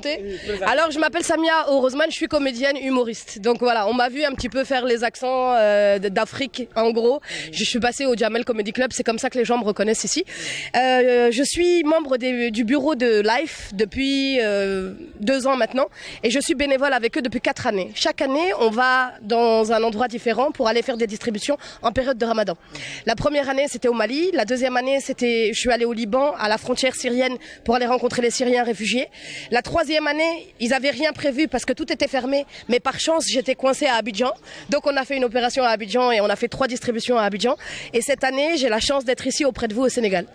présenter. Alors, je m'appelle Samia Orosman, je suis comédienne humoriste. Donc voilà, on m'a vu un petit peu faire les accents d'Afrique, en gros. Je suis passée au Jamel Comedy Club, c'est comme ça que les gens me reconnaissent ici. Je suis membre du bureau de Life depuis 2 ans maintenant et je suis bénévole avec eux depuis 4 années. Chaque année, on va dans un endroit différent pour aller faire des distributions en période de Ramadan. La première année, c'était au Mali. La deuxième année, je suis allée au Liban, à la frontière syrienne, pour aller rencontrer les Syriens réfugiés. La troisième année, ils n'avaient rien prévu parce que tout était fermé. Mais par chance, j'étais coincée à Abidjan. Donc on a fait une opération à Abidjan et on a fait 3 distributions à Abidjan. Et cette année, j'ai la chance d'être ici auprès de vous au Sénégal.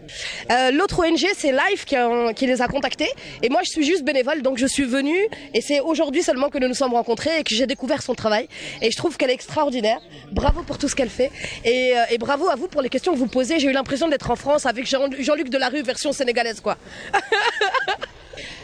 L'autre ONG, c'est Life qui les a contactés. Et moi, je suis juste bénévole, donc je suis venue. Et c'est aujourd'hui seulement que nous nous sommes rencontrés et que j'ai découvert son travail. Et je trouve qu'elle est extraordinaire. Bravo pour tout ce qu'elle fait. Et bravo à vous pour les questions que vous posez. J'ai eu l'impression d'être en France avec Jean-Luc Delarue version sénégalaise, quoi.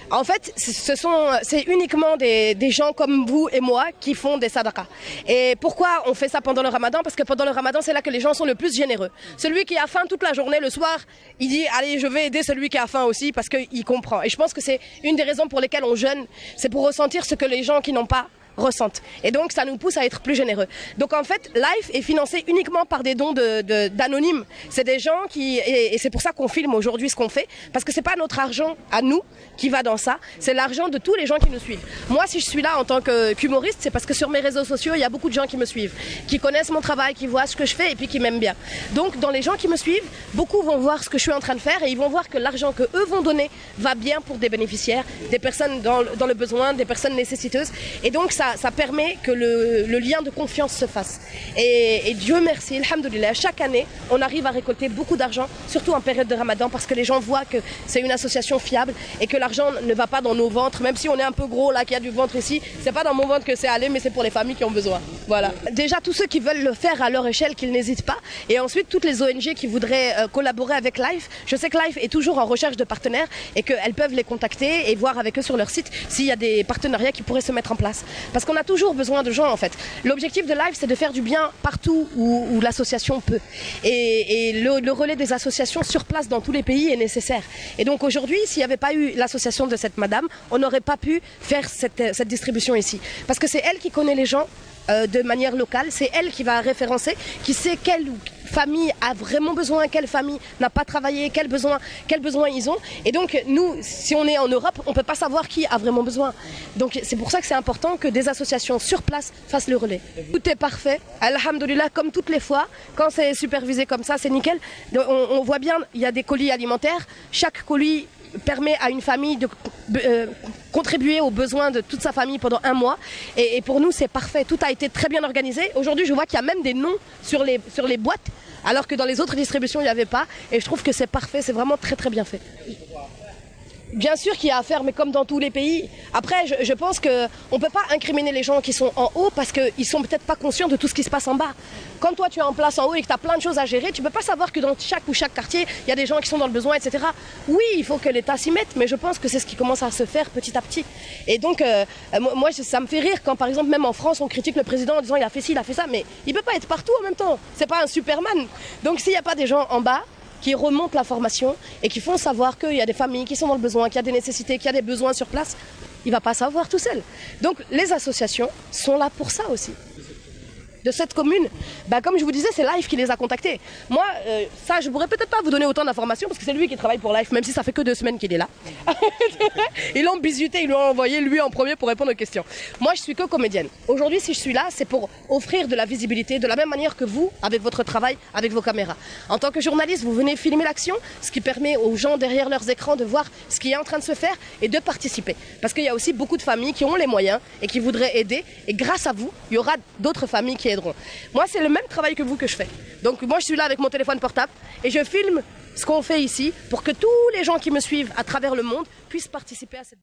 En fait, c'est uniquement des gens comme vous et moi qui font des sadaqas. Et pourquoi on fait ça pendant le Ramadan? Parce que pendant le Ramadan, c'est là que les gens sont le plus généreux. Celui qui a faim toute la journée, le soir, il dit « Allez, je vais aider celui qui a faim aussi » parce qu'il comprend. Et je pense que c'est une des raisons pour lesquelles on jeûne, c'est pour ressentir ce que les gens qui n'ont pas ressentent. Et donc, ça nous pousse à être plus généreux. Donc, en fait, Life est financé uniquement par des dons d'anonymes. C'est des gens et c'est pour ça qu'on filme aujourd'hui ce qu'on fait, parce que c'est pas notre argent à nous qui va dans ça, c'est l'argent de tous les gens qui nous suivent. Moi, si je suis là en tant qu'humoriste, c'est parce que sur mes réseaux sociaux, il y a beaucoup de gens qui me suivent, qui connaissent mon travail, qui voient ce que je fais et puis qui m'aiment bien. Donc, dans les gens qui me suivent, beaucoup vont voir ce que je suis en train de faire et ils vont voir que l'argent que eux vont donner va bien pour des bénéficiaires, des personnes dans le besoin, des personnes nécessiteuses. Et donc, ça permet que le lien de confiance se fasse. Et Dieu merci, alhamdoulilah, chaque année, on arrive à récolter beaucoup d'argent, surtout en période de Ramadan, parce que les gens voient que c'est une association fiable et que l'argent ne va pas dans nos ventres, même si on est un peu gros là, qu'il y a du ventre ici, c'est pas dans mon ventre que c'est allé, mais c'est pour les familles qui ont besoin. Voilà. Déjà, tous ceux qui veulent le faire à leur échelle, qu'ils n'hésitent pas. Et ensuite, toutes les ONG qui voudraient collaborer avec Life, je sais que Life est toujours en recherche de partenaires et qu'elles peuvent les contacter et voir avec eux sur leur site s'il y a des partenariats qui pourraient se mettre en place. Parce qu'on a toujours besoin de gens en fait. L'objectif de Life, c'est de faire du bien partout où l'association peut. Et le relais des associations sur place dans tous les pays est nécessaire. Et donc aujourd'hui, s'il n'y avait pas eu l'association de cette madame, on n'aurait pas pu faire cette distribution ici. Parce que c'est elle qui connaît les gens de manière locale, c'est elle qui va référencer, qui sait quelle famille a vraiment besoin, quelle famille n'a pas travaillé, quels besoins ils ont. Et donc nous, si on est en Europe, on ne peut pas savoir qui a vraiment besoin. Donc c'est pour ça que c'est important que des associations sur place fassent le relais. Tout est parfait, alhamdoulilah, comme toutes les fois. Quand c'est supervisé comme ça, c'est nickel. On voit bien, il y a des colis alimentaires. Chaque colis permet à une famille de contribuer aux besoins de toute sa famille pendant 1 mois. Et pour nous, c'est parfait. Tout a été très bien organisé. Aujourd'hui, je vois qu'il y a même des noms sur les boîtes, alors que dans les autres distributions, il n'y avait pas. Et je trouve que c'est parfait. C'est vraiment très, très bien fait. Bien sûr qu'il y a à faire, mais comme dans tous les pays. Après, je pense qu'on ne peut pas incriminer les gens qui sont en haut parce qu'ils ne sont peut-être pas conscients de tout ce qui se passe en bas. Quand toi, tu es en place en haut et que tu as plein de choses à gérer, tu ne peux pas savoir que dans chaque quartier, il y a des gens qui sont dans le besoin, etc. Oui, il faut que l'État s'y mette, mais je pense que c'est ce qui commence à se faire petit à petit. Et donc, moi, ça me fait rire quand, par exemple, même en France, on critique le président en disant il a fait ci, il a fait ça, mais il ne peut pas être partout en même temps. C'est pas un Superman. Donc, s'il n'y a pas des gens en bas qui remontent l'information et qui font savoir qu'il y a des familles qui sont dans le besoin, qu'il y a des nécessités, qu'il y a des besoins sur place, il ne va pas savoir tout seul. Donc les associations sont là pour ça aussi. De cette commune, comme je vous disais, c'est Life qui les a contactés. Moi, ça, je pourrais peut-être pas vous donner autant d'informations parce que c'est lui qui travaille pour Life, même si ça fait que 2 semaines qu'il est là. Ils l'ont bisuté, ils lui ont envoyé lui en premier pour répondre aux questions. Moi, je suis que comédienne. Aujourd'hui, si je suis là, c'est pour offrir de la visibilité, de la même manière que vous, avec votre travail, avec vos caméras. En tant que journaliste, vous venez filmer l'action, ce qui permet aux gens derrière leurs écrans de voir ce qui est en train de se faire et de participer. Parce qu'il y a aussi beaucoup de familles qui ont les moyens et qui voudraient aider. Et grâce à vous, il y aura d'autres familles qui aideront. Moi, c'est le même travail que vous que je fais. Donc moi, je suis là avec mon téléphone portable et je filme ce qu'on fait ici pour que tous les gens qui me suivent à travers le monde puissent participer à cette...